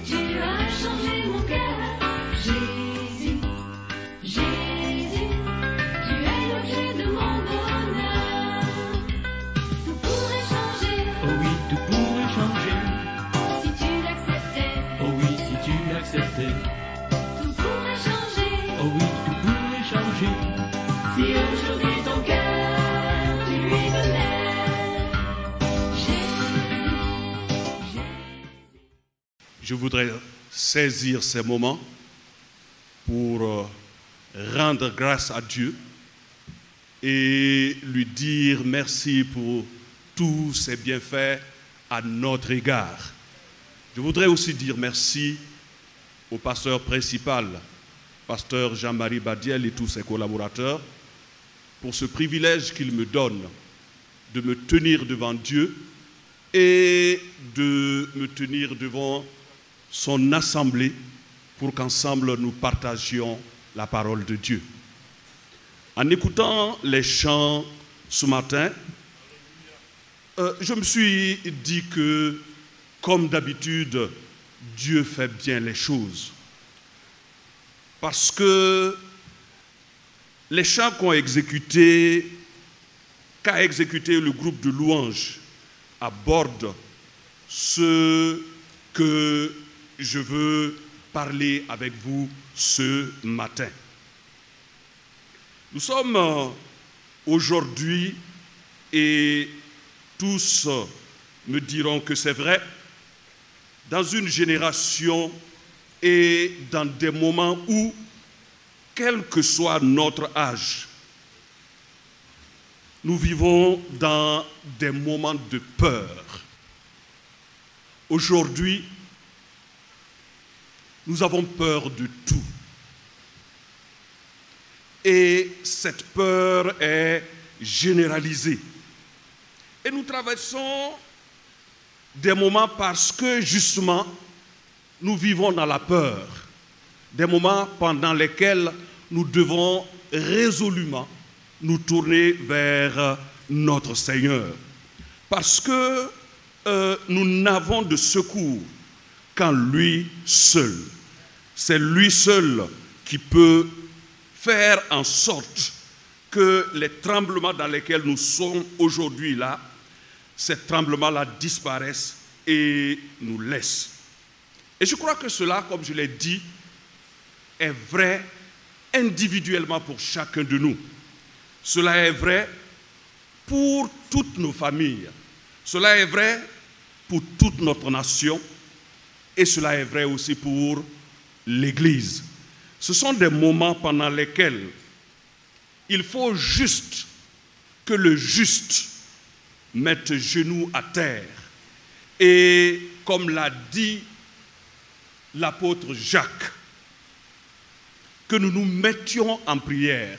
Tu as changé mon cœur, Jésus, Jésus, tu es l'objet de mon bonheur. Tout pourrait changer, Oh oui, tout pourrait changer. si tu l'acceptais. Oh oui, si tu l'acceptais. Tout pourrait changer, Oh oui, tout pourrait changer. si aujourd'hui ton cœur, tu lui donnais. Jésus, Je voudrais saisir ces moments pour rendre grâce à Dieu et lui dire merci pour tous ses bienfaits à notre égard. Je voudrais aussi dire merci au pasteur principal, pasteur Jean-Marie Badiel et tous ses collaborateurs, pour ce privilège qu'il me donne de me tenir devant Dieu et de me tenir devant son assemblée pour qu'ensemble nous partagions la parole de Dieu. En écoutant les chants ce matin, je me suis dit que, comme d'habitude, Dieu fait bien les choses. Parce que les chants qu'a exécuté le groupe de louanges abordent ce que je veux parler avec vous ce matin. Nous sommes aujourd'hui, et tous me diront que c'est vrai, dans une génération et dans des moments où, quel que soit notre âge, nous vivons dans des moments de peur. Aujourd'hui, nous avons peur de tout. Et cette peur est généralisée. Et nous traversons des moments parce que justement, nous vivons dans la peur. Des moments pendant lesquels nous devons résolument nous tourner vers notre Seigneur. Parce que nous n'avons de secours qu'en lui seul. C'est lui seul qui peut faire en sorte que les tremblements dans lesquels nous sommes aujourd'hui là, ces tremblements-là disparaissent et nous laissent. Et je crois que cela, comme je l'ai dit, est vrai individuellement pour chacun de nous. Cela est vrai pour toutes nos familles. Cela est vrai pour toute notre nation. Et cela est vrai aussi pour l'Église. Ce sont des moments pendant lesquels il faut juste que le juste mette genoux à terre. Et comme l'a dit l'apôtre Jacques, que nous nous mettions en prière,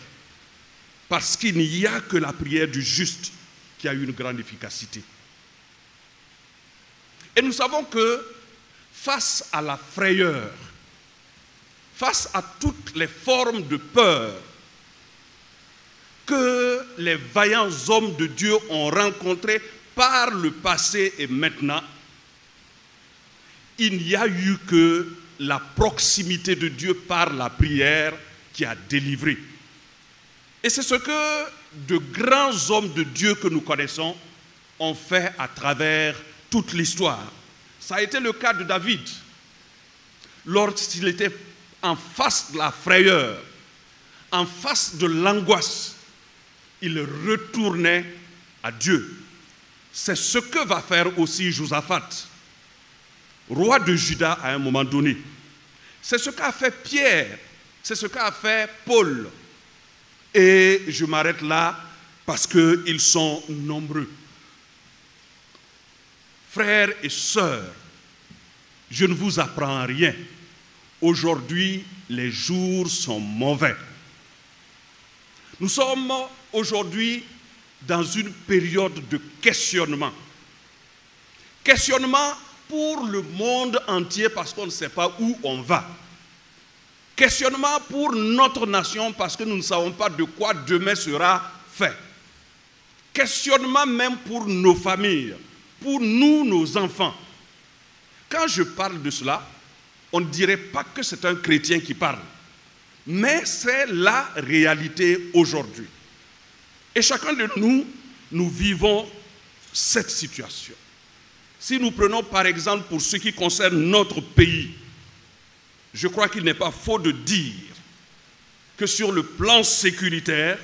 parce qu'il n'y a que la prière du juste qui a une grande efficacité. Et nous savons que face à la frayeur, face à toutes les formes de peur que les vaillants hommes de Dieu ont rencontrés par le passé et maintenant, il n'y a eu que la proximité de Dieu par la prière qui a délivré. Et c'est ce que de grands hommes de Dieu que nous connaissons ont fait à travers toute l'histoire. Ça a été le cas de David. Lorsqu'il était en face de la frayeur, en face de l'angoisse, il retournait à Dieu. C'est ce que va faire aussi Josaphat, roi de Juda à un moment donné. C'est ce qu'a fait Pierre, c'est ce qu'a fait Paul. Et je m'arrête là parce qu'ils sont nombreux. Frères et sœurs, je ne vous apprends rien. Aujourd'hui, les jours sont mauvais. Nous sommes aujourd'hui dans une période de questionnement. Questionnement pour le monde entier parce qu'on ne sait pas où on va. Questionnement pour notre nation parce que nous ne savons pas de quoi demain sera fait. Questionnement même pour nos familles, pour nous, nos enfants. Quand je parle de cela, on ne dirait pas que c'est un chrétien qui parle. Mais c'est la réalité aujourd'hui. Et chacun de nous, nous vivons cette situation. Si nous prenons par exemple pour ce qui concerne notre pays, je crois qu'il n'est pas faux de dire que sur le plan sécuritaire,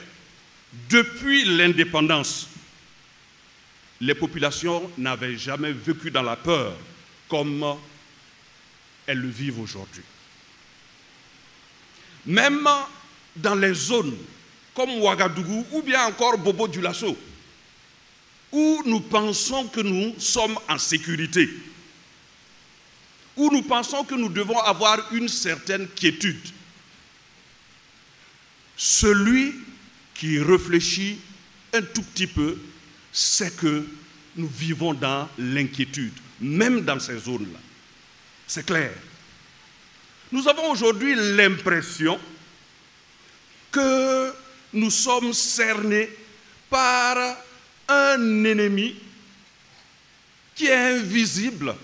depuis l'indépendance, les populations n'avaient jamais vécu dans la peur comme elles le vivent aujourd'hui. Même dans les zones comme Ouagadougou ou bien encore Bobo-Dioulasso, où nous pensons que nous sommes en sécurité, où nous pensons que nous devons avoir une certaine quiétude, celui qui réfléchit un tout petit peu sait que nous vivons dans l'inquiétude, même dans ces zones-là. C'est clair. Nous avons aujourd'hui l'impression que nous sommes cernés par un ennemi qui est invisible,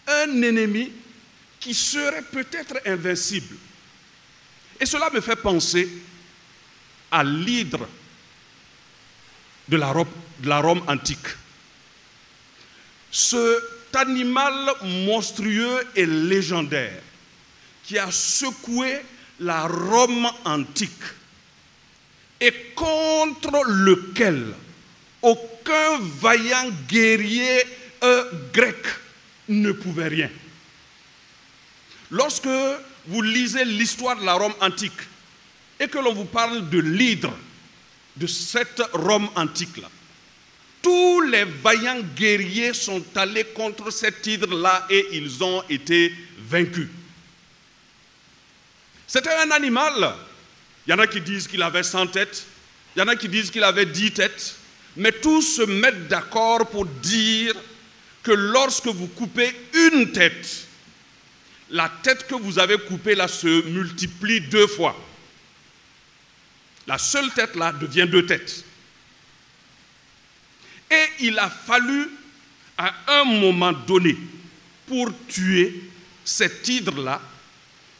un ennemi qui serait peut-être invincible. Et cela me fait penser à l'hydre de la Rome antique. Cet animal monstrueux et légendaire qui a secoué la Rome antique et contre lequel aucun vaillant guerrier grec ne pouvait rien. Lorsque vous lisez l'histoire de la Rome antique et que l'on vous parle de l'hydre de cette Rome antique-là, tous les vaillants guerriers sont allés contre cet hydre-là et ils ont été vaincus. C'était un animal. Il y en a qui disent qu'il avait 100 têtes, il y en a qui disent qu'il avait 10 têtes, mais tous se mettent d'accord pour dire que lorsque vous coupez une tête, la tête que vous avez coupée là se multiplie 2 fois. La seule tête là devient 2 têtes. Et il a fallu à un moment donné, pour tuer cet hydre-là,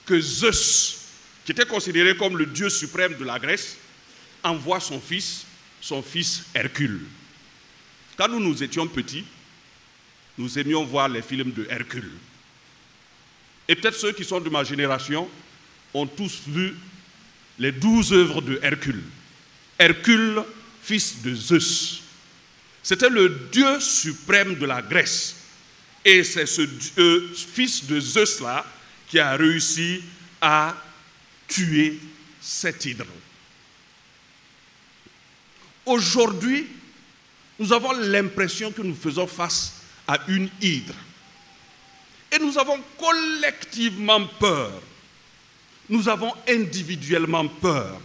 que Zeus, qui était considéré comme le dieu suprême de la Grèce, envoie son fils Hercule. Quand nous étions petits, nous aimions voir les films de Hercule. Et peut-être ceux qui sont de ma génération ont tous vu les 12 œuvres de Hercule. Hercule, fils de Zeus. C'était le dieu suprême de la Grèce. Et c'est ce fils de Zeus-là qui a réussi à tuer cet hydre. Aujourd'hui, nous avons l'impression que nous faisons face à une hydre. Et nous avons collectivement peur. Nous avons individuellement peur.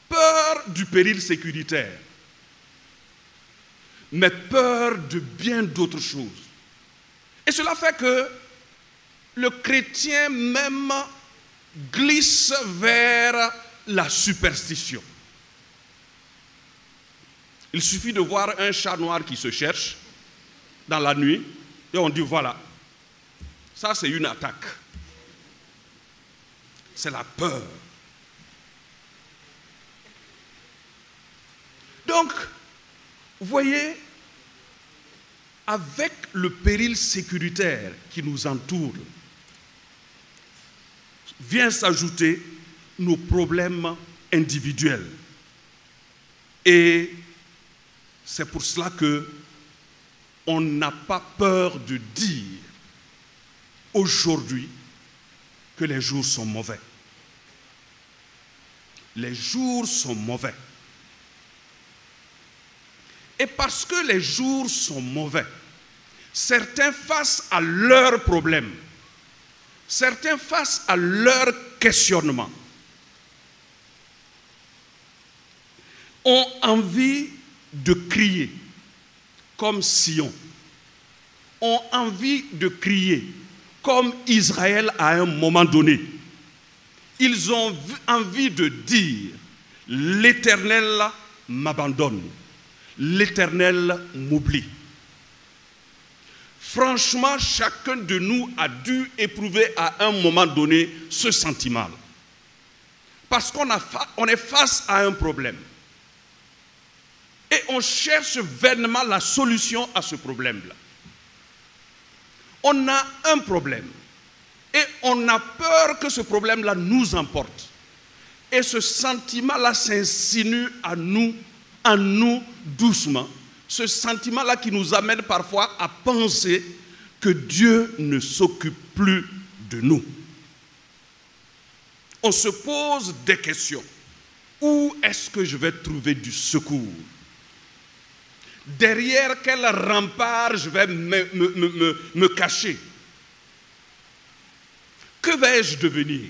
Peur du péril sécuritaire, mais peur de bien d'autres choses. Et cela fait que le chrétien même glisse vers la superstition. Il suffit de voir un chat noir qui se cherche dans la nuit et on dit voilà, ça c'est une attaque. C'est la peur. Donc, vous voyez, avec le péril sécuritaire qui nous entoure, vient s'ajouter nos problèmes individuels. Et c'est pour cela qu'on n'a pas peur de dire aujourd'hui que les jours sont mauvais. Les jours sont mauvais. Et parce que les jours sont mauvais, certains face à leurs problèmes, certains face à leurs questionnements, ont envie de crier comme Sion, ont envie de crier comme Israël à un moment donné. Ils ont envie de dire « l'Éternel m'abandonne ». L'Éternel m'oublie. franchement, chacun de nous a dû éprouver à un moment donné ce sentiment. Parce qu'on est face à un problème. Et on cherche vainement la solution à ce problème-là. On a un problème. Et on a peur que ce problème-là nous emporte. Et ce sentiment-là s'insinue en nous doucement. Ce sentiment-là qui nous amène parfois à penser que Dieu ne s'occupe plus de nous. On se pose des questions. Où est-ce que je vais trouver du secours? Derrière quel rempart je vais me cacher? Que vais-je devenir?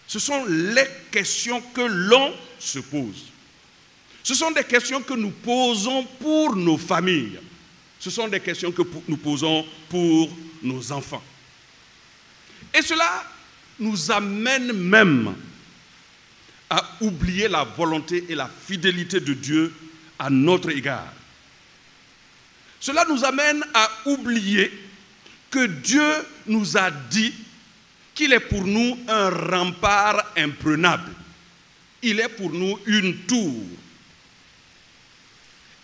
Ce sont les questions que l'on se pose. Ce sont des questions que nous posons pour nos familles. Ce sont des questions que nous posons pour nos enfants. Et cela nous amène même à oublier la volonté et la fidélité de Dieu à notre égard. Cela nous amène à oublier que Dieu nous a dit qu'il est pour nous un rempart imprenable. Il est pour nous une tour.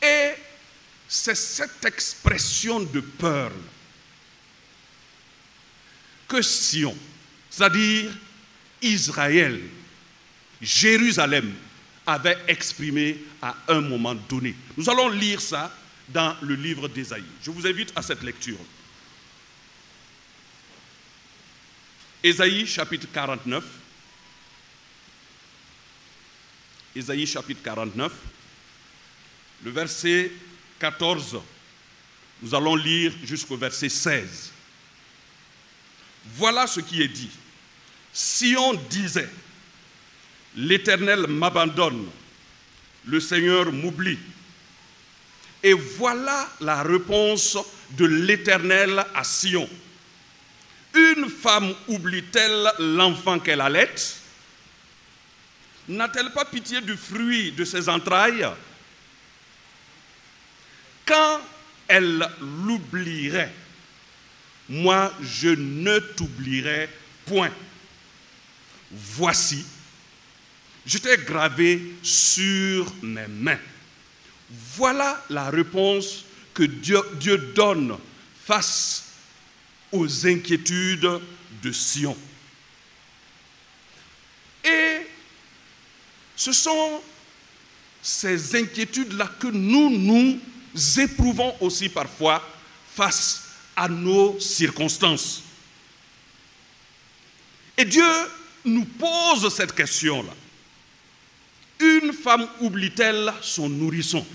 Et c'est cette expression de peur que Sion, c'est-à-dire Israël, Jérusalem, avait exprimé à un moment donné. Nous allons lire ça dans le livre d'Ésaïe. Je vous invite à cette lecture. Ésaïe chapitre 49. Ésaïe chapitre 49, le verset 14. Nous allons lire jusqu'au verset 16. Voilà ce qui est dit. Sion disait, l'Éternel m'abandonne, le Seigneur m'oublie. Et voilà la réponse de l'Éternel à Sion. Une femme oublie-t-elle l'enfant qu'elle allait? N'a-t-elle pas pitié du fruit de ses entrailles? Quand elle l'oublierait, moi je ne t'oublierai point. Voici, je t'ai gravé sur mes mains. Voilà la réponse que Dieu donne face aux inquiétudes de Sion. Et ce sont ces inquiétudes-là que nous éprouvons aussi parfois face à nos circonstances. Et Dieu nous pose cette question-là. Une femme oublie-t-elle son nourrisson?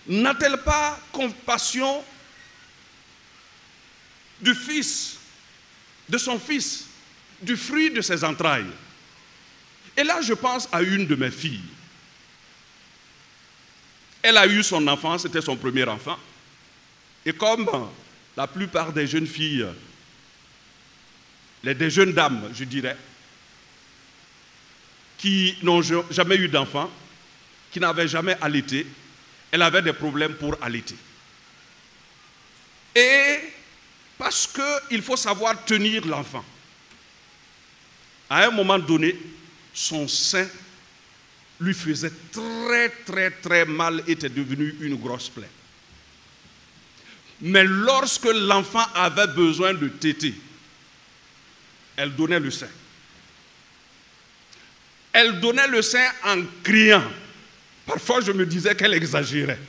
N'a-t-elle pas compassion du fils, de son fils, du fruit de ses entrailles? Et là, je pense à une de mes filles. Elle a eu son enfant, c'était son premier enfant. Et comme la plupart des jeunes filles, des jeunes dames, je dirais, qui n'ont jamais eu d'enfant, qui n'avaient jamais allaité, elle avait des problèmes pour allaiter. Et parce qu'il faut savoir tenir l'enfant. À un moment donné, son sein lui faisait très mal, était devenu une grosse plaie. Mais lorsque l'enfant avait besoin de téter, elle donnait le sein. Elle donnait le sein en criant. Parfois, je me disais qu'elle exagérait.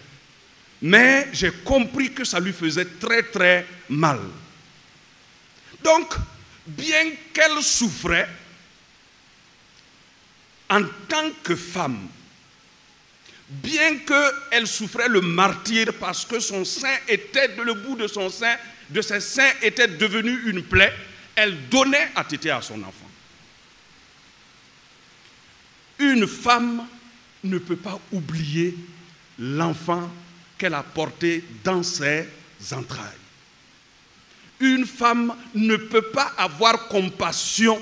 Mais j'ai compris que ça lui faisait très mal. Donc, bien qu'elle souffrait, en tant que femme, bien qu'elle souffrait le martyre parce que son sein était, le bout de son sein, de ses seins était devenu une plaie, elle donnait à téter à son enfant. Une femme ne peut pas oublier l'enfant qu'elle a porté dans ses entrailles. Une femme ne peut pas avoir compassion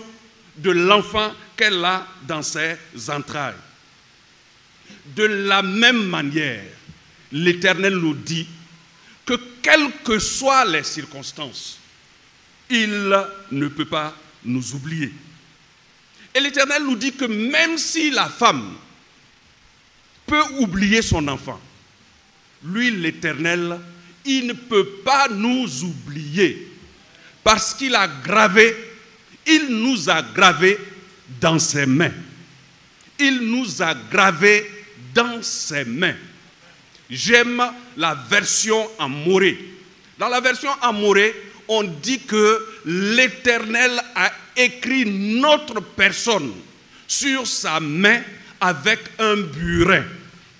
de l'enfant qu'elle a dans ses entrailles. De la même manière, l'Éternel nous dit, quelles que soient les circonstances, il ne peut pas nous oublier. Et l'Éternel nous dit que même si la femme peut oublier son enfant, lui, l'Éternel, il ne peut pas nous oublier parce qu'il nous a gravés dans ses mains. Il nous a gravés dans ses mains. J'aime la version en moré. Dans la version en moré, on dit que l'Éternel a écrit notre personne sur sa main avec un burin.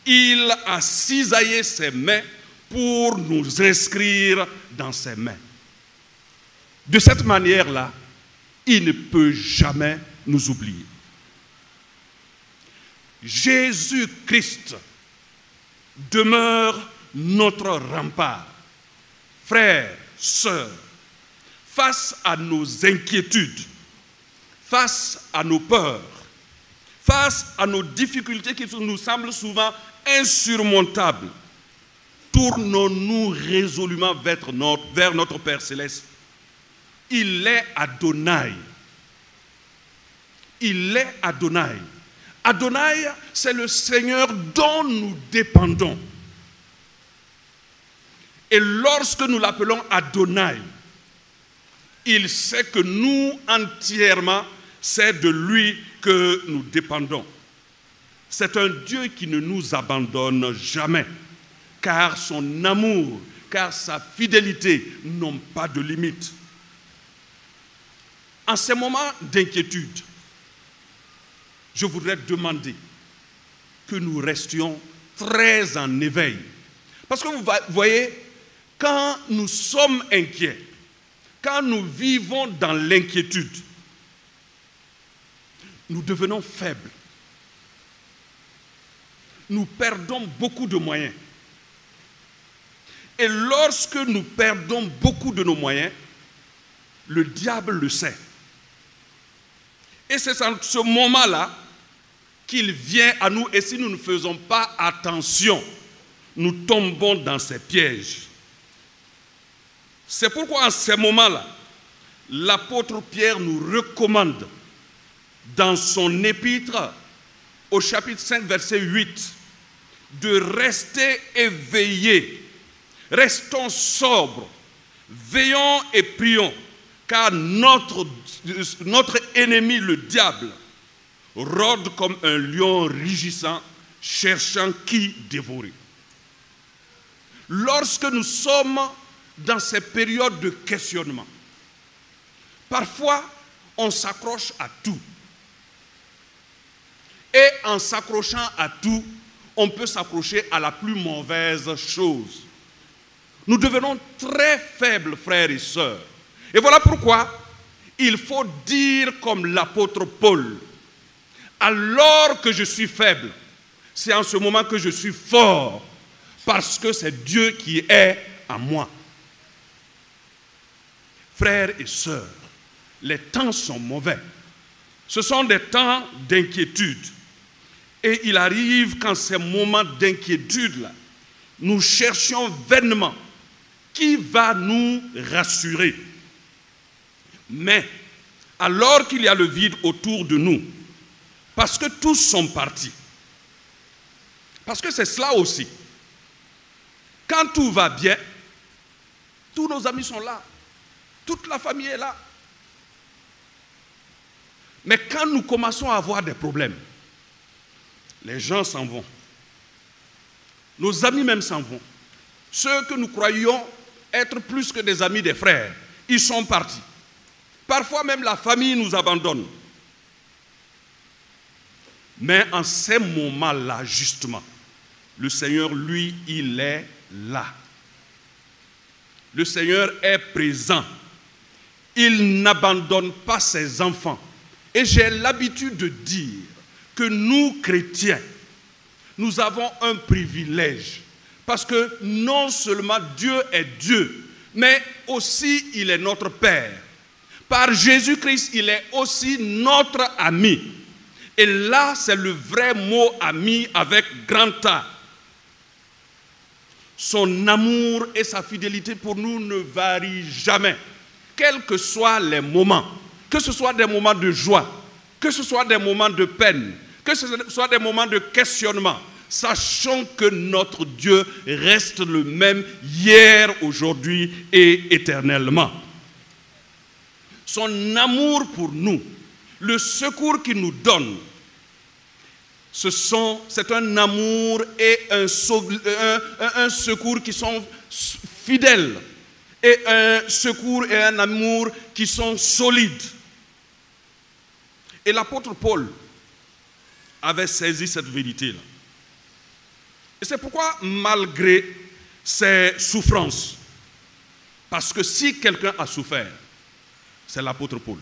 Il a cisaillé ses mains pour nous inscrire dans ses mains. De cette manière-là, il ne peut jamais nous oublier. Jésus-Christ demeure notre rempart. Frères, sœurs, face à nos inquiétudes, face à nos peurs, face à nos difficultés qui nous semblent souvent insurmontables, tournons-nous résolument vers notre Père Céleste. Il est Adonai. Il est Adonai. Adonai, c'est le Seigneur dont nous dépendons. Et lorsque nous l'appelons Adonai, il sait que nous, entièrement, c'est de lui que nous dépendons. C'est un Dieu qui ne nous abandonne jamais, car son amour, car sa fidélité n'ont pas de limite. En ces moments d'inquiétude, je voudrais demander que nous restions très en éveil. Parce que vous voyez, quand nous sommes inquiets, quand nous vivons dans l'inquiétude, nous devenons faibles. Nous perdons beaucoup de moyens. Et lorsque nous perdons beaucoup de nos moyens, le diable le sait. Et c'est en ce moment-là qu'il vient à nous, et si nous ne faisons pas attention, nous tombons dans ces pièges. C'est pourquoi en ces moments-là, l'apôtre Pierre nous recommande dans son épître au chapitre 5, verset 8, de rester éveillés. Restons sobres, veillons et prions, car notre ennemi, le diable, rôde comme un lion rugissant, cherchant qui dévorer. Lorsque nous sommes dans ces périodes de questionnement, parfois on s'accroche à tout. Et en s'accrochant à tout, on peut s'accrocher à la plus mauvaise chose. Nous devenons très faibles, frères et sœurs. Et voilà pourquoi il faut dire comme l'apôtre Paul, alors que je suis faible, c'est en ce moment que je suis fort, parce que c'est Dieu qui est en moi. Frères et sœurs, les temps sont mauvais. Ce sont des temps d'inquiétude. Et il arrive qu'en ces moments d'inquiétude-là, nous cherchions vainement qui va nous rassurer. Mais, alors qu'il y a le vide autour de nous, parce que tous sont partis, parce que c'est cela aussi, quand tout va bien, tous nos amis sont là, toute la famille est là. Mais quand nous commençons à avoir des problèmes, les gens s'en vont. Nos amis même s'en vont. Ceux que nous croyions être plus que des amis, des frères, ils sont partis. Parfois même la famille nous abandonne. Mais en ces moments-là, justement, le Seigneur, lui, il est là. Le Seigneur est présent. Il n'abandonne pas ses enfants. Et j'ai l'habitude de dire que nous, chrétiens, nous avons un privilège. Parce que non seulement Dieu est Dieu, mais aussi il est notre Père. Par Jésus-Christ, il est aussi notre ami. Et là, c'est le vrai mot ami avec grand A. son amour et sa fidélité pour nous ne varient jamais, quels que soient les moments, que ce soit des moments de joie, que ce soit des moments de peine, que ce soit des moments de questionnement. Sachons que notre Dieu reste le même hier, aujourd'hui et éternellement. Son amour pour nous, le secours qu'il nous donne, c'est un amour et un secours qui sont fidèles, et un secours et un amour qui sont solides. Et l'apôtre Paul avait saisi cette vérité-là. Et c'est pourquoi, malgré ses souffrances, parce que si quelqu'un a souffert, c'est l'apôtre Paul,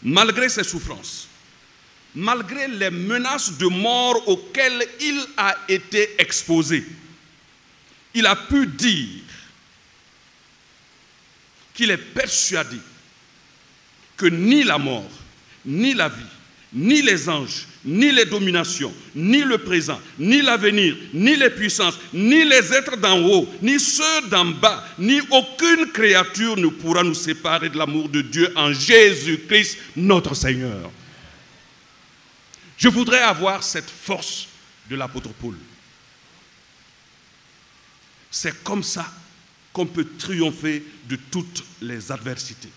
malgré ses souffrances, malgré les menaces de mort auxquelles il a été exposé, il a pu dire qu'il est persuadé que ni la mort, ni la vie, ni les anges, ni les dominations, ni le présent, ni l'avenir, ni les puissances, ni les êtres d'en haut, ni ceux d'en bas, ni aucune créature ne pourra nous séparer de l'amour de Dieu en Jésus-Christ, notre Seigneur. Je voudrais avoir cette force de l'apôtre Paul. C'est comme ça qu'on peut triompher de toutes les adversités.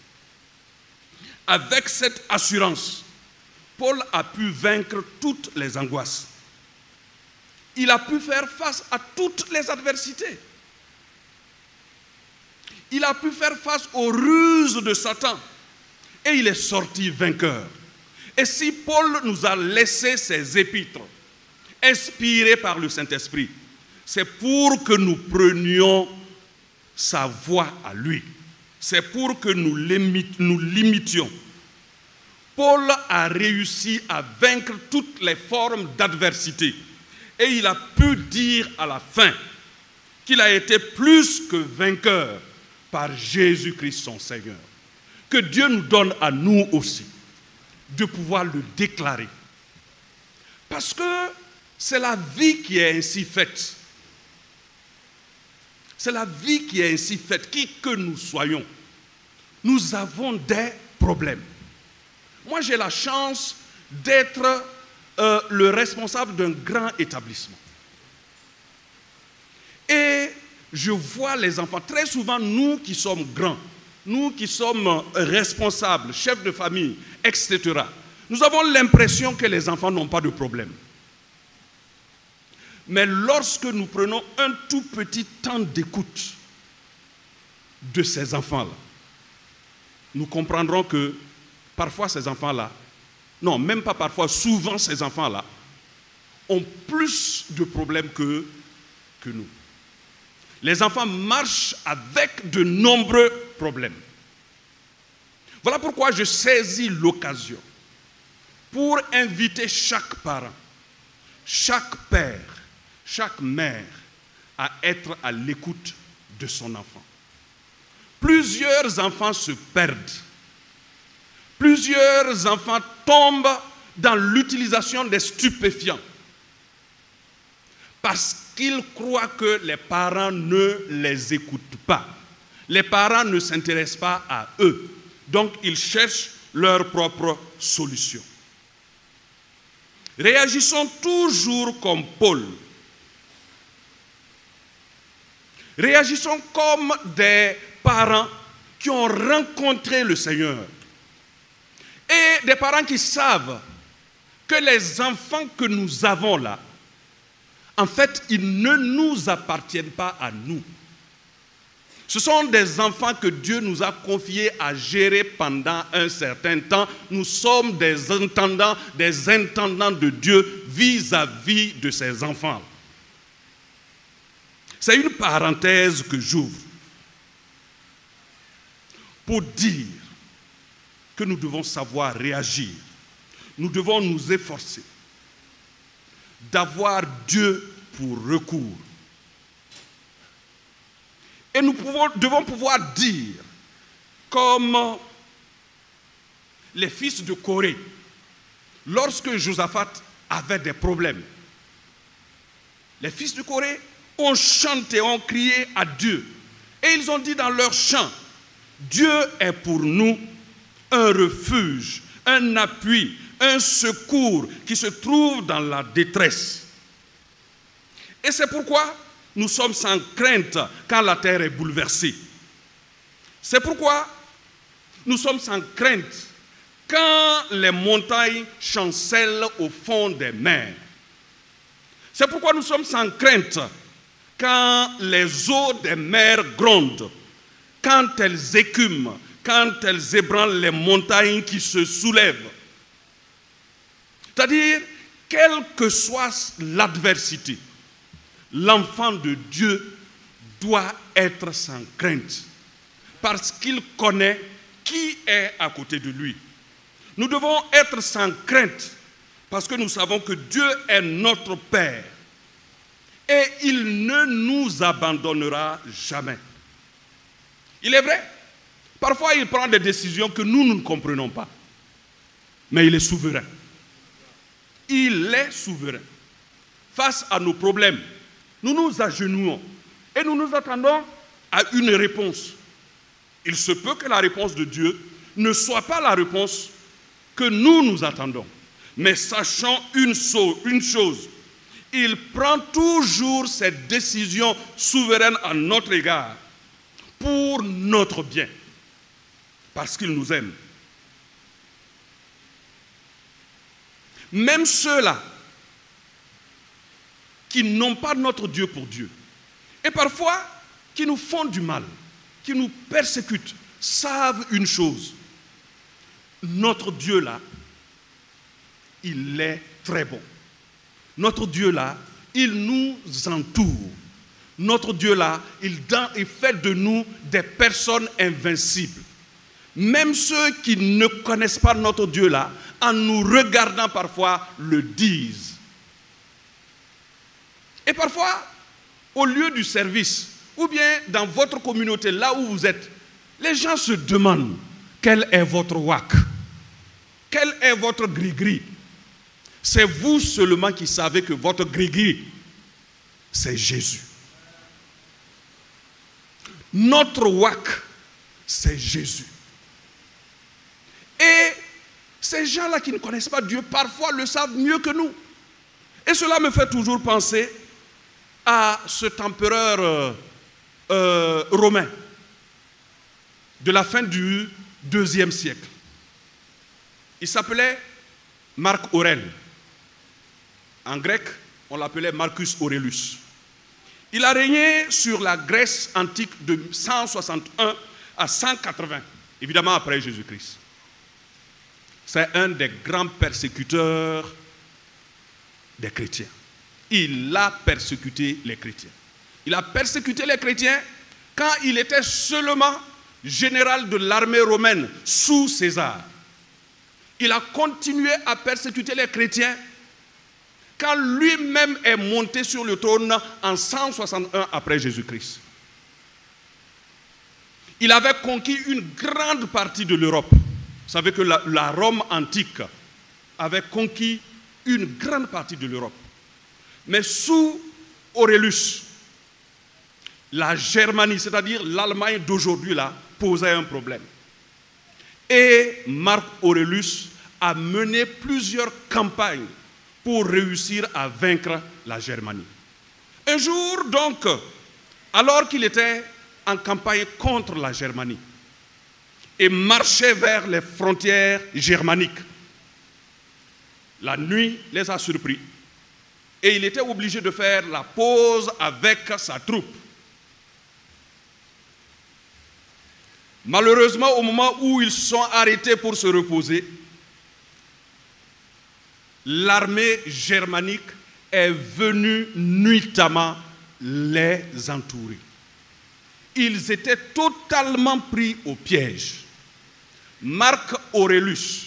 Avec cette assurance, Paul a pu vaincre toutes les angoisses. Il a pu faire face à toutes les adversités. Il a pu faire face aux ruses de Satan. Et il est sorti vainqueur. Et si Paul nous a laissé ses épîtres, inspirés par le Saint-Esprit, c'est pour que nous prenions sa voix à lui. C'est pour que nous l'imitions. Paul a réussi à vaincre toutes les formes d'adversité. Et il a pu dire à la fin qu'il a été plus que vainqueur par Jésus-Christ son Seigneur. Que Dieu nous donne à nous aussi de pouvoir le déclarer. Parce que c'est la vie qui est ainsi faite. C'est la vie qui est ainsi faite, qui que nous soyons. Nous avons des problèmes. Moi, j'ai la chance d'être le responsable d'un grand établissement. Et je vois les enfants, très souvent, nous qui sommes grands, nous qui sommes responsables, chefs de famille, etc., nous avons l'impression que les enfants n'ont pas de problème. Mais lorsque nous prenons un tout petit temps d'écoute de ces enfants-là, nous comprendrons que parfois ces enfants-là, non, même pas parfois, souvent ces enfants-là, ont plus de problèmes que nous. Les enfants marchent avec de nombreux problèmes. Voilà pourquoi je saisis l'occasion pour inviter chaque parent, chaque père, chaque mère à être à l'écoute de son enfant. Plusieurs enfants se perdent. Plusieurs enfants tombent dans l'utilisation des stupéfiants parce qu'ils croient que les parents ne les écoutent pas. Les parents ne s'intéressent pas à eux. Donc, ils cherchent leur propre solution. Réagissons toujours comme Paul. Réagissons comme des parents qui ont rencontré le Seigneur. Et des parents qui savent que les enfants que nous avons là, en fait, ils ne nous appartiennent pas à nous. Ce sont des enfants que Dieu nous a confiés à gérer pendant un certain temps. Nous sommes des intendants de Dieu vis-à-vis de ces enfants. C'est une parenthèse que j'ouvre pour dire que nous devons savoir réagir. Nous devons nous efforcer d'avoir Dieu pour recours. Et nous devons pouvoir dire, comme les fils de Corée, lorsque Josaphat avait des problèmes, les fils de Corée ont chanté, ont crié à Dieu. Et ils ont dit dans leur chant, Dieu est pour nous un refuge, un appui, un secours qui se trouve dans la détresse. Et c'est pourquoi nous sommes sans crainte quand la terre est bouleversée. C'est pourquoi nous sommes sans crainte quand les montagnes chancellent au fond des mers. C'est pourquoi nous sommes sans crainte quand les eaux des mers grondent, quand elles écument, quand elles ébranlent les montagnes qui se soulèvent. C'est-à-dire, quelle que soit l'adversité, l'enfant de Dieu doit être sans crainte parce qu'il connaît qui est à côté de lui. Nous devons être sans crainte parce que nous savons que Dieu est notre Père et il ne nous abandonnera jamais. Il est vrai, parfois il prend des décisions que nous ne comprenons pas, mais il est souverain. Il est souverain. Face à nos problèmes, nous nous agenouillons et nous nous attendons à une réponse. Il se peut que la réponse de Dieu ne soit pas la réponse que nous attendons. Mais sachant une chose, il prend toujours cette décision souveraine à notre égard pour notre bien, parce qu'il nous aime. Même ceux-là qui n'ont pas notre Dieu pour Dieu, et parfois qui nous font du mal, qui nous persécutent, savent une chose. Notre Dieu là, il est très bon. Notre Dieu là, il nous entoure. Notre Dieu là, il fait de nous des personnes invincibles. Même ceux qui ne connaissent pas notre Dieu là, en nous regardant parfois, le disent. Et parfois, au lieu du service, ou bien dans votre communauté, là où vous êtes, les gens se demandent quel est votre wak, quel est votre gris-gris. C'est vous seulement qui savez que votre gris-gris, c'est Jésus. Notre wak, c'est Jésus. Et ces gens-là qui ne connaissent pas Dieu, parfois le savent mieux que nous. Et cela me fait toujours penser à cet empereur romain de la fin du IIe siècle. Il s'appelait Marc Aurèle. En grec, on l'appelait Marcus Aurelius. Il a régné sur la Grèce antique de 161 à 180, évidemment après Jésus-Christ. C'est un des grands persécuteurs des chrétiens. Il a persécuté les chrétiens. Il a persécuté les chrétiens quand il était seulement général de l'armée romaine sous César. Il a continué à persécuter les chrétiens quand lui-même est monté sur le trône en 161 après Jésus-Christ. Il avait conquis une grande partie de l'Europe. Vous savez que la Rome antique avait conquis une grande partie de l'Europe. Mais sous Aurelius, la Germanie, c'est-à-dire l'Allemagne d'aujourd'hui, là, posait un problème. Et Marc Aurelius a mené plusieurs campagnes pour réussir à vaincre la Germanie. Un jour, donc, alors qu'il était en campagne contre la Germanie et marchait vers les frontières germaniques, la nuit les a surpris et il était obligé de faire la pause avec sa troupe. Malheureusement, au moment où ils sont arrêtés pour se reposer, l'armée germanique est venue nuitamment les entourer. Ils étaient totalement pris au piège. Marcus Aurelius,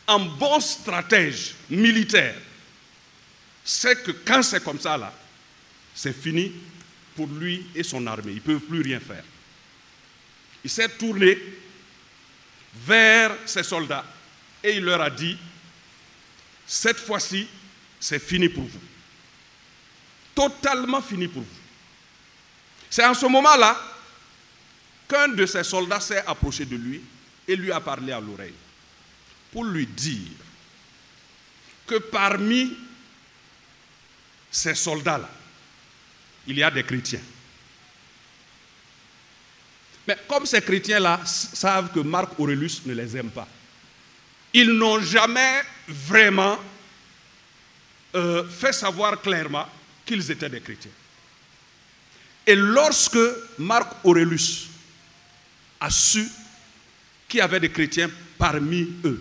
un bon stratège militaire, sait que quand c'est comme ça, là, c'est fini pour lui et son armée. Ils ne peuvent plus rien faire. Il s'est tourné vers ses soldats et il leur a dit, cette fois-ci, c'est fini pour vous. totalement fini pour vous. C'est en ce moment-là qu'un de ses soldats s'est approché de lui et lui a parlé à l'oreille pour lui dire que parmi ces soldats-là, il y a des chrétiens. Mais comme ces chrétiens-là savent que Marc Aurelius ne les aime pas, ils n'ont jamais vraiment fait savoir clairement qu'ils étaient des chrétiens. Et lorsque Marc Aurelius a su qu'il y avait des chrétiens parmi eux,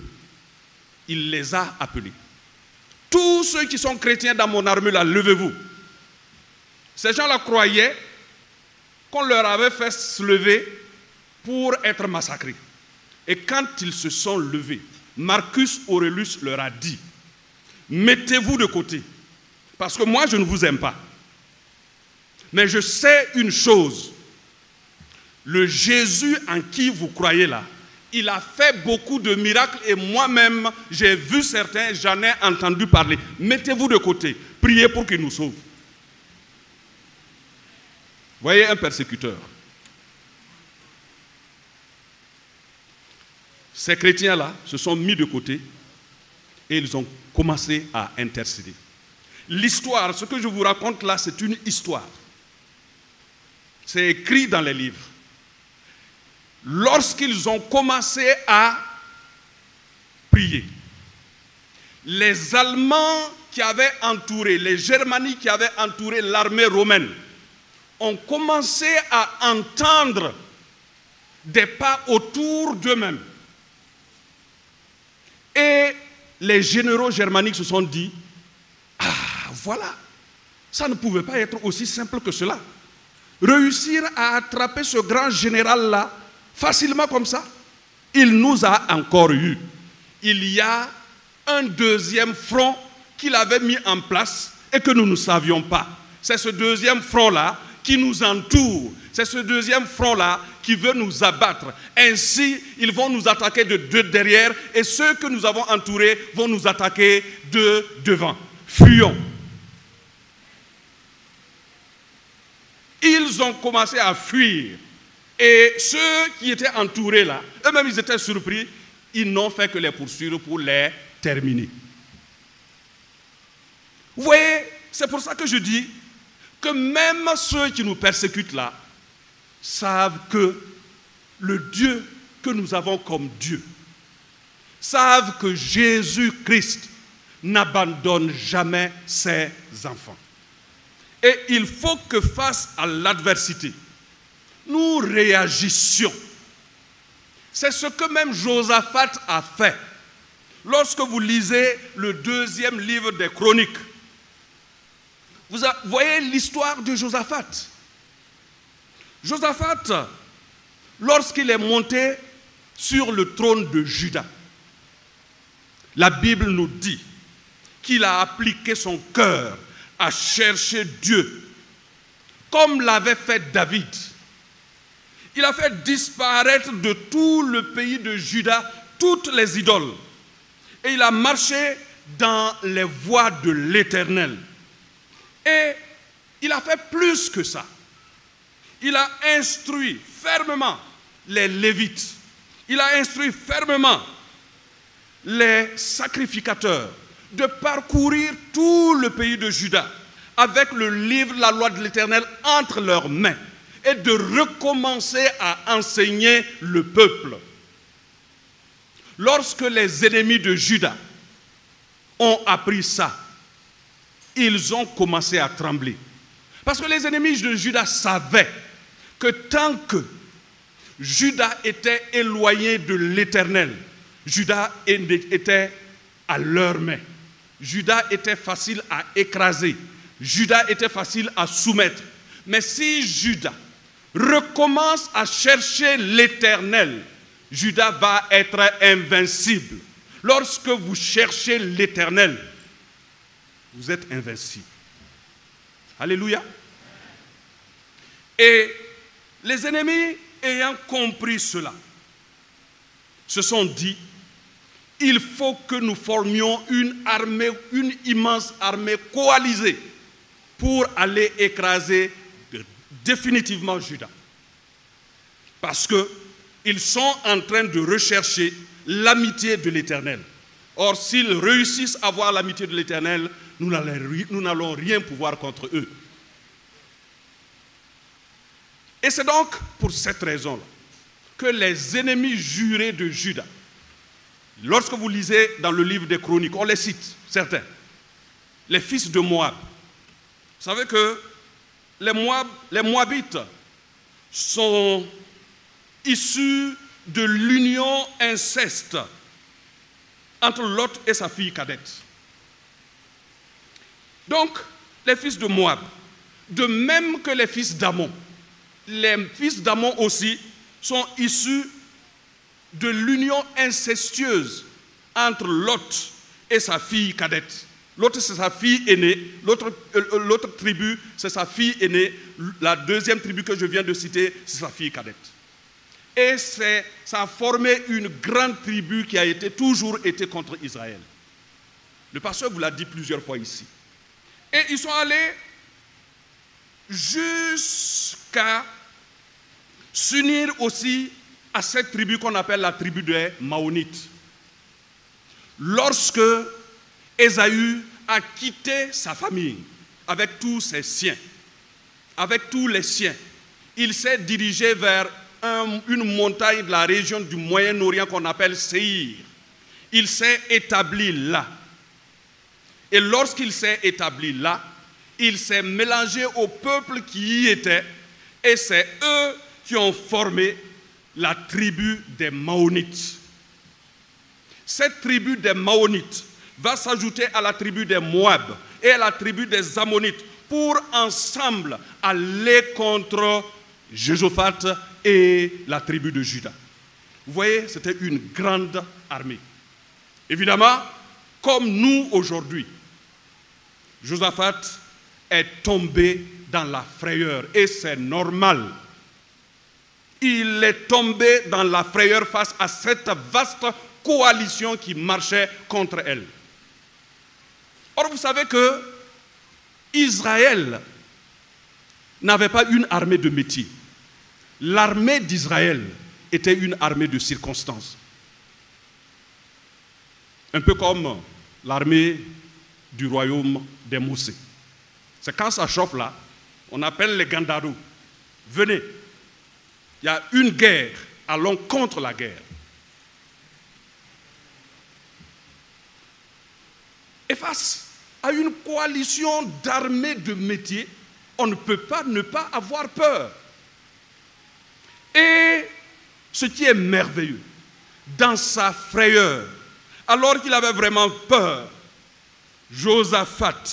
il les a appelés. Tous ceux qui sont chrétiens dans mon armée, là, levez-vous. Ces gens-là croyaient qu'on leur avait fait se lever pour être massacrés. Et quand ils se sont levés, Marcus Aurelius leur a dit, mettez-vous de côté, parce que moi je ne vous aime pas. Mais je sais une chose, le Jésus en qui vous croyez là, il a fait beaucoup de miracles et moi-même j'ai vu certains, j'en ai entendu parler. Mettez-vous de côté, priez pour qu'il nous sauve. Voyez un persécuteur. Ces chrétiens-là se sont mis de côté et ils ont commencé à intercéder. L'histoire, ce que je vous raconte là, c'est une histoire. C'est écrit dans les livres. Lorsqu'ils ont commencé à prier, les Allemands qui avaient entouré, les Germaniques qui avaient entouré l'armée romaine, ont commencé à entendre des pas autour d'eux-mêmes. Et les généraux germaniques se sont dit, ah voilà, ça ne pouvait pas être aussi simple que cela. Réussir à attraper ce grand général-là, facilement comme ça, il nous a encore eu. Il y a un deuxième front qu'il avait mis en place et que nous ne savions pas. C'est ce deuxième front-là qui nous entoure. C'est ce deuxième front-là qui veut nous abattre. Ainsi, ils vont nous attaquer de derrière et ceux que nous avons entourés vont nous attaquer de devant. Fuyons. Ils ont commencé à fuir. Et ceux qui étaient entourés là, eux-mêmes ils étaient surpris, ils n'ont fait que les poursuivre pour les terminer. Vous voyez, c'est pour ça que je dis que même ceux qui nous persécutent là, savent que le Dieu que nous avons comme Dieu, savent que Jésus-Christ n'abandonne jamais ses enfants. Et il faut que face à l'adversité, nous réagissions. C'est ce que même Josaphat a fait. Lorsque vous lisez le deuxième livre des Chroniques, vous voyez l'histoire de Josaphat. Josaphat, lorsqu'il est monté sur le trône de Juda, la Bible nous dit qu'il a appliqué son cœur à chercher Dieu, comme l'avait fait David. Il a fait disparaître de tout le pays de Juda toutes les idoles. Et il a marché dans les voies de l'Éternel. Et il a fait plus que ça. Il a instruit fermement les Lévites. Il a instruit fermement les sacrificateurs de parcourir tout le pays de Juda avec le livre, la loi de l'Éternel entre leurs mains et de recommencer à enseigner le peuple. Lorsque les ennemis de Juda ont appris ça, ils ont commencé à trembler. Parce que les ennemis de Juda savaient que tant que Juda était éloigné de l'Éternel, Juda était à leurs mains. Juda était facile à écraser. Juda était facile à soumettre. Mais si Juda recommence à chercher l'Éternel, Juda va être invincible. Lorsque vous cherchez l'Éternel, vous êtes invincible. Alléluia. Et les ennemis ayant compris cela, se sont dit, il faut que nous formions une armée, une immense armée coalisée pour aller écraser définitivement Juda. Parce qu'ils sont en train de rechercher l'amitié de l'Éternel. Or, s'ils réussissent à avoir l'amitié de l'Éternel, nous n'allons rien pouvoir contre eux. Et c'est donc pour cette raison-là que les ennemis jurés de Juda, lorsque vous lisez dans le livre des Chroniques, on les cite, certains, les fils de Moab. Vous savez que les Moabites sont issus de l'union inceste entre Lot et sa fille cadette. Donc, les fils de Moab, de même que les fils d'Ammon, les fils d'Ammon aussi sont issus de l'union incestueuse entre Lot et sa fille cadette. L'autre, c'est sa fille aînée. L'autre tribu, c'est sa fille aînée. La deuxième tribu que je viens de citer, c'est sa fille cadette. Et ça a formé une grande tribu qui a toujours été contre Israël. Le pasteur vous l'a dit plusieurs fois ici. Et ils sont allés jusqu'à s'unir aussi à cette tribu qu'on appelle la tribu des Maonites. Lorsque Ésaü a quitté sa famille avec tous ses siens, avec tous les siens, il s'est dirigé vers une montagne de la région du Moyen-Orient qu'on appelle Séhir. Il s'est établi là. Et lorsqu'il s'est établi là, il s'est mélangé au peuple qui y était, et c'est eux qui ont formé la tribu des Maonites. Cette tribu des Maonites va s'ajouter à la tribu des Moab et à la tribu des Ammonites pour ensemble aller contre Jéhoshaphat et la tribu de Juda. Vous voyez, c'était une grande armée. Évidemment, comme nous aujourd'hui, Jéhoshaphat est tombé dans la frayeur et c'est normal. Il est tombé dans la frayeur face à cette vaste coalition qui marchait contre elle. Or, vous savez que Israël n'avait pas une armée de métier. L'armée d'Israël était une armée de circonstances. Un peu comme l'armée du royaume des Moussé. C'est quand ça chauffe là, on appelle les Gandarous. Venez, il y a une guerre, allons contre la guerre. Et face à une coalition d'armées de métier, on ne peut pas ne pas avoir peur. Et ce qui est merveilleux, dans sa frayeur, alors qu'il avait vraiment peur, Jéhoshaphat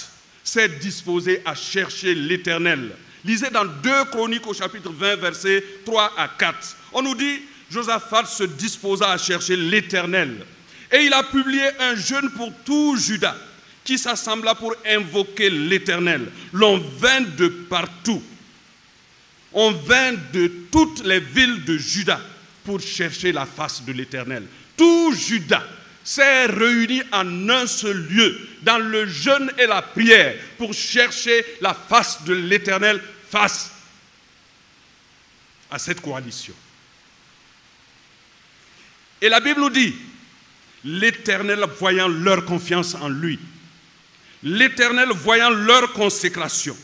s'est disposé à chercher l'Éternel. Lisez dans 2 Chroniques au chapitre 20, versets 3 à 4. On nous dit, Jéhoshaphat se disposa à chercher l'Éternel. Et il a publié un jeûne pour tout Juda, qui s'assembla pour invoquer l'Éternel. L'on vint de partout. On vint de toutes les villes de Juda pour chercher la face de l'Éternel. Tout Juda s'est réuni en un seul lieu, dans le jeûne et la prière, pour chercher la face de l'Éternel face à cette coalition. Et la Bible nous dit, l'Éternel voyant leur confiance en lui, l'Éternel voyant leur consécration,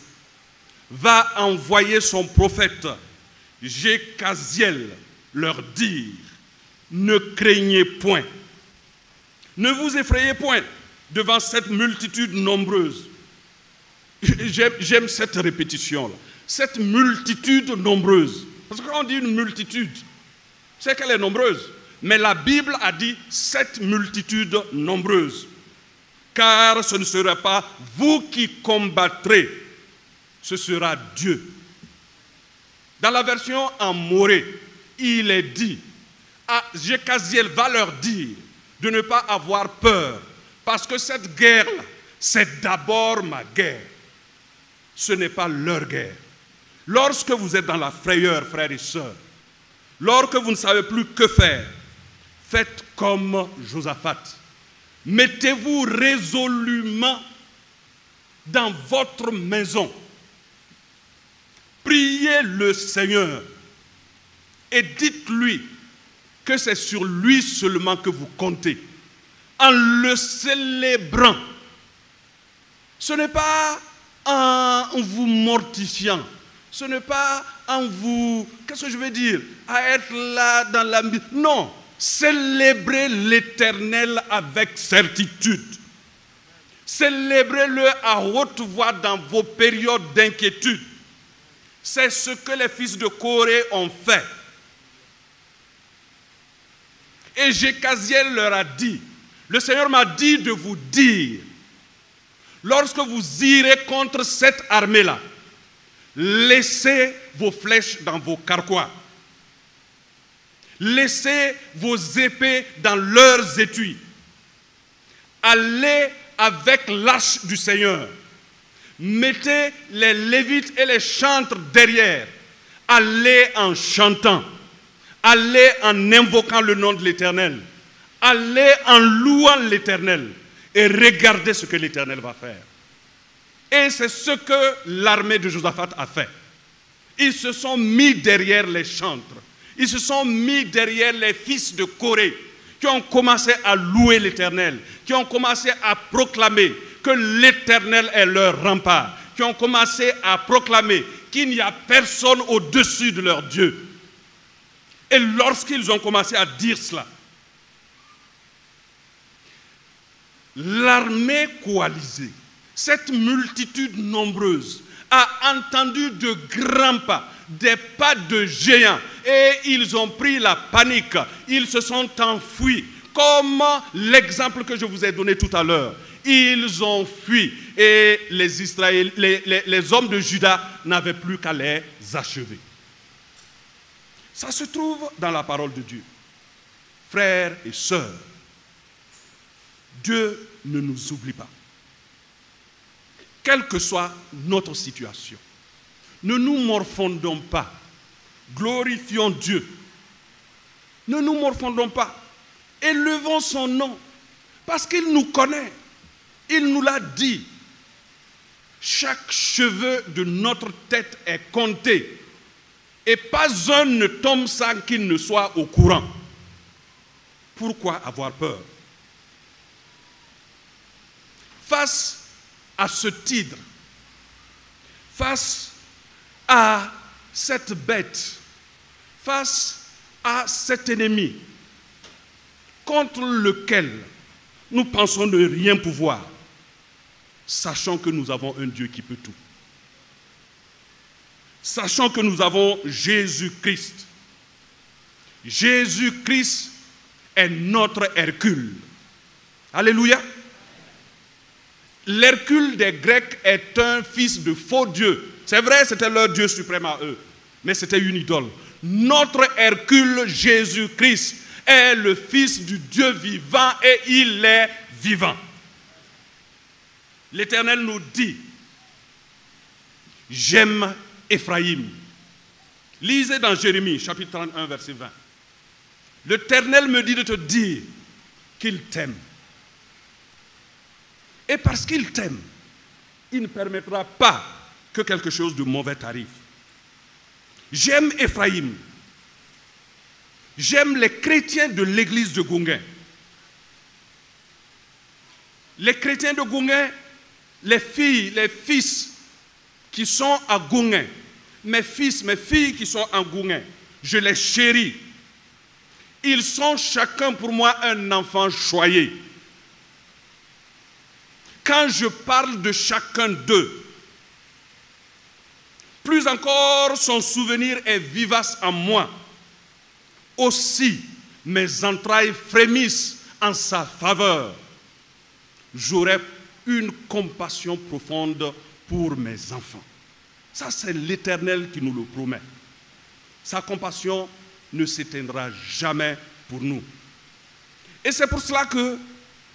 va envoyer son prophète Jécaziel leur dire, ne craignez point, ne vous effrayez point devant cette multitude nombreuse. J'aime cette répétition-là. Cette multitude nombreuse. Parce que quand on dit une multitude, c'est qu'elle est nombreuse. Mais la Bible a dit cette multitude nombreuse. Car ce ne sera pas vous qui combattrez, ce sera Dieu. Dans la version en moré, il est dit, Jécaziel va leur dire de ne pas avoir peur, parce que cette guerre-là, c'est d'abord ma guerre. Ce n'est pas leur guerre. Lorsque vous êtes dans la frayeur, frères et sœurs, lorsque vous ne savez plus que faire, faites comme Jéhoshaphat. Mettez-vous résolument dans votre maison, priez le Seigneur et dites-lui que c'est sur lui seulement que vous comptez, en le célébrant. Ce n'est pas en vous mortifiant, ce n'est pas en vous, qu'est-ce que je veux dire, à être là dans la... Non, célébrez l'Éternel avec certitude. Célébrez-le à haute voix dans vos périodes d'inquiétude. C'est ce que les fils de Corée ont fait. Et Jécaziel leur a dit, le Seigneur m'a dit de vous dire, lorsque vous irez contre cette armée-là, laissez vos flèches dans vos carquois. Laissez vos épées dans leurs étuis. Allez avec l'arche du Seigneur. Mettez les Lévites et les chantres derrière. Allez en chantant. Allez en invoquant le nom de l'Éternel. Allez en louant l'Éternel. Et regardez ce que l'Éternel va faire. Et c'est ce que l'armée de Josaphat a fait. Ils se sont mis derrière les chantres. Ils se sont mis derrière les fils de Corée qui ont commencé à louer l'Éternel, qui ont commencé à proclamer que l'Éternel est leur rempart, qui ont commencé à proclamer qu'il n'y a personne au-dessus de leur Dieu. Et lorsqu'ils ont commencé à dire cela, l'armée coalisée, cette multitude nombreuse, a entendu de grands pas, des pas de géants, et ils ont pris la panique, ils se sont enfuis, comme l'exemple que je vous ai donné tout à l'heure. Ils ont fui, et les hommes de Juda n'avaient plus qu'à les achever. Ça se trouve dans la parole de Dieu. Frères et sœurs, Dieu ne nous oublie pas. Quelle que soit notre situation, ne nous morfondons pas. Glorifions Dieu. Ne nous morfondons pas. Élevons son nom. Parce qu'il nous connaît. Il nous l'a dit. Chaque cheveu de notre tête est compté. Et pas un ne tombe sans qu'il ne soit au courant. Pourquoi avoir peur? Face à ce tigre, face à cette bête, face à cet ennemi contre lequel nous pensons ne rien pouvoir, sachant que nous avons un Dieu qui peut tout. Sachant que nous avons Jésus-Christ. Jésus-Christ est notre Hercule. Alléluia. L'Hercule des Grecs est un fils de faux dieu. C'est vrai, c'était leur Dieu suprême à eux, mais c'était une idole. Notre Hercule, Jésus-Christ, est le fils du Dieu vivant et il est vivant. L'Éternel nous dit, j'aime Éphraïm. Lisez dans Jérémie, chapitre 31, verset 20. L'Éternel me dit de te dire qu'il t'aime. Et parce qu'il t'aime, il ne permettra pas que quelque chose de mauvais t'arrive. J'aime Éphraïm. J'aime les chrétiens de l'église de Gounguin. Les chrétiens de Gounguin, les filles, les fils qui sont à Gounguin, mes fils, mes filles qui sont à Gounguin, je les chéris. Ils sont chacun pour moi un enfant choyé. Quand je parle de chacun d'eux, plus encore son souvenir est vivace en moi. Aussi, mes entrailles frémissent en sa faveur. J'aurai une compassion profonde pour mes enfants. Ça, c'est l'Éternel qui nous le promet. Sa compassion ne s'éteindra jamais pour nous. Et c'est pour cela que,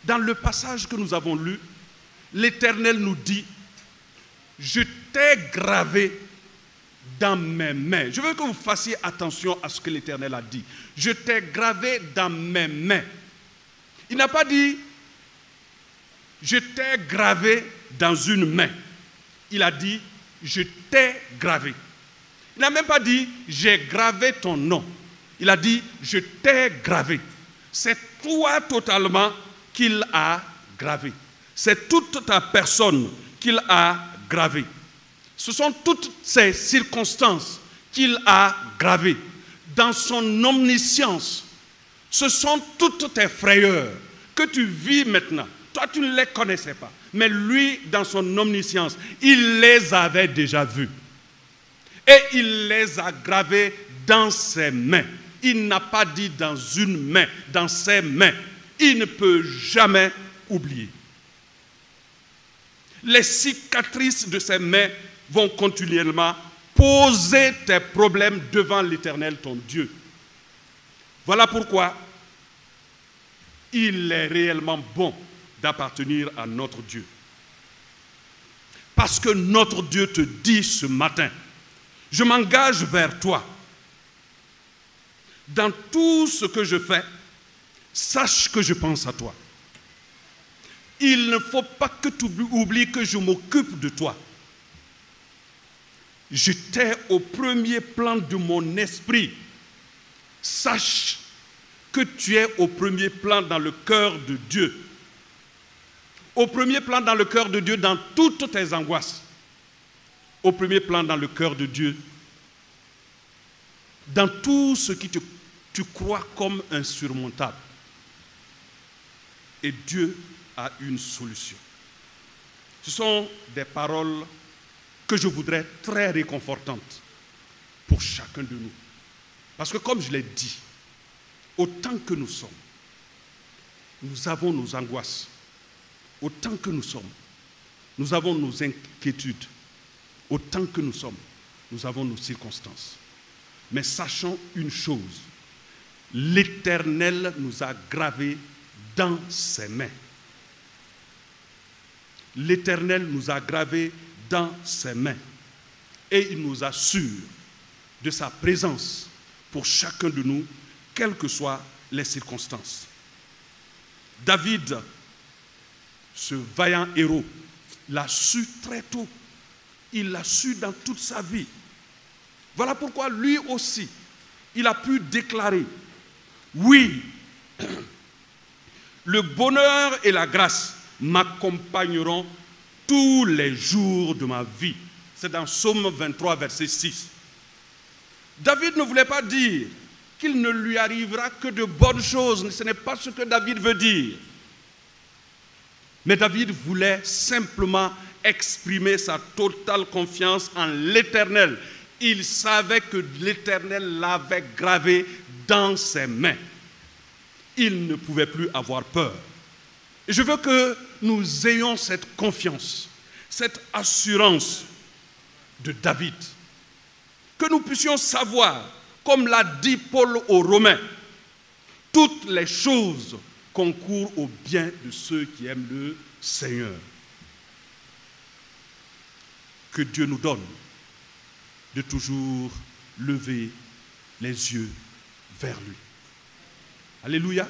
dans le passage que nous avons lu, l'Éternel nous dit, je t'ai gravé dans mes mains. Je veux que vous fassiez attention à ce que l'Éternel a dit. Je t'ai gravé dans mes mains. Il n'a pas dit, je t'ai gravé dans une main. il a dit, je t'ai gravé. Il n'a même pas dit, j'ai gravé ton nom. Il a dit, je t'ai gravé. C'est toi totalement qu'il a gravé. C'est toute ta personne qu'il a gravé. Ce sont toutes ces circonstances qu'il a gravées. Dans son omniscience, ce sont toutes tes frayeurs que tu vis maintenant. Toi, tu ne les connaissais pas. Mais lui, dans son omniscience, il les avait déjà vues. Et il les a gravées dans ses mains. Il n'a pas dit dans une main, dans ses mains. Il ne peut jamais oublier. Les cicatrices de ses mains vont continuellement poser tes problèmes devant l'Éternel, ton Dieu. Voilà pourquoi il est réellement bon d'appartenir à notre Dieu. Parce que notre Dieu te dit ce matin, je m'engage vers toi. Dans tout ce que je fais, sache que je pense à toi. Il ne faut pas que tu oublies que je m'occupe de toi. Je t'ai au premier plan de mon esprit. Sache que tu es au premier plan dans le cœur de Dieu. Au premier plan dans le cœur de Dieu dans toutes tes angoisses. Au premier plan dans le cœur de Dieu dans tout ce que tu crois comme insurmontable. Et Dieu a une solution. Ce sont des paroles que je voudrais très réconfortantes pour chacun de nous. Parce que comme je l'ai dit, autant que nous sommes, nous avons nos angoisses. Autant que nous sommes, nous avons nos inquiétudes. Autant que nous sommes, nous avons nos circonstances. Mais sachons une chose, l'Éternel nous a gravés dans ses mains. L'Éternel nous a gravés dans ses mains. Et il nous assure de sa présence pour chacun de nous, quelles que soient les circonstances. David, ce vaillant héros, l'a su très tôt. Il l'a su dans toute sa vie. Voilà pourquoi lui aussi, il a pu déclarer, oui, le bonheur et la grâce m'accompagneront tous les jours de ma vie. C'est dans Psaume 23, verset 6. David ne voulait pas dire qu'il ne lui arrivera que de bonnes choses. Ce n'est pas ce que David veut dire. Mais David voulait simplement exprimer sa totale confiance en l'Éternel. Il savait que l'Éternel l'avait gravé dans ses mains. Il ne pouvait plus avoir peur. Et je veux que nous ayons cette confiance, cette assurance de David. Que nous puissions savoir, comme l'a dit Paul aux Romains, toutes les choses concourent au bien de ceux qui aiment le Seigneur. Que Dieu nous donne de toujours lever les yeux vers lui. Alléluia.